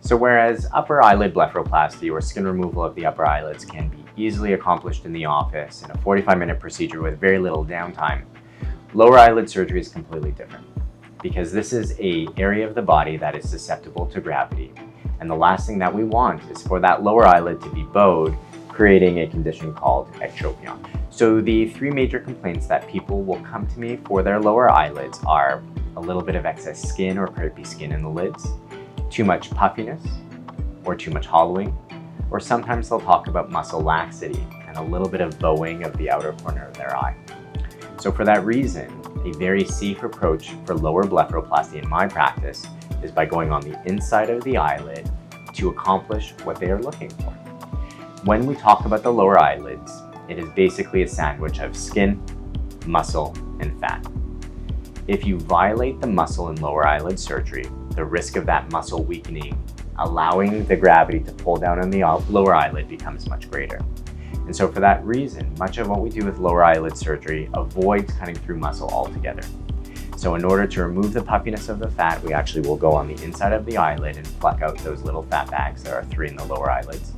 So whereas upper eyelid blepharoplasty or skin removal of the upper eyelids can be easily accomplished in the office in a 45-minute procedure with very little downtime, lower eyelid surgery is completely different because this is an area of the body that is susceptible to gravity. And the last thing that we want is for that lower eyelid to be bowed, creating a condition called ectropion. So the three major complaints that people will come to me for their lower eyelids are a little bit of excess skin or crepey skin in the lids, too much puffiness or too much hollowing, or sometimes they'll talk about muscle laxity and a little bit of bowing of the outer corner of their eye. So for that reason, a very safe approach for lower blepharoplasty in my practice is by going on the inside of the eyelid to accomplish what they are looking for. When we talk about the lower eyelids, it is basically a sandwich of skin, muscle, and fat. If you violate the muscle in lower eyelid surgery, the risk of that muscle weakening, allowing the gravity to pull down on the lower eyelid, becomes much greater. And so for that reason, much of what we do with lower eyelid surgery avoids cutting through muscle altogether. So in order to remove the puffiness of the fat, we actually will go on the inside of the eyelid and pluck out those little fat bags. There are 3 in the lower eyelids.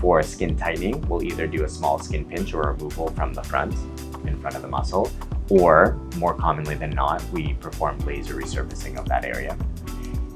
For skin tightening, we'll either do a small skin pinch or removal from the front, in front of the muscle, or more commonly than not, we perform laser resurfacing of that area.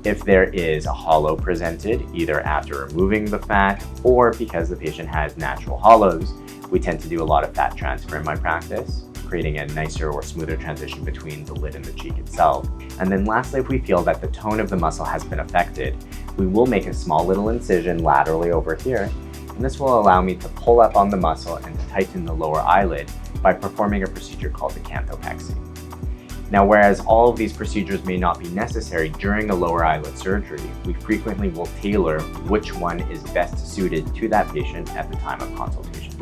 If there is a hollow presented, either after removing the fat or because the patient has natural hollows, we tend to do a lot of fat transfer in my practice, creating a nicer or smoother transition between the lid and the cheek itself. And then lastly, if we feel that the tone of the muscle has been affected, we will make a small little incision laterally over here, and this will allow me to pull up on the muscle and to tighten the lower eyelid by performing a procedure called the canthopexy. Now, whereas all of these procedures may not be necessary during a lower eyelid surgery, we frequently will tailor which one is best suited to that patient at the time of consultation.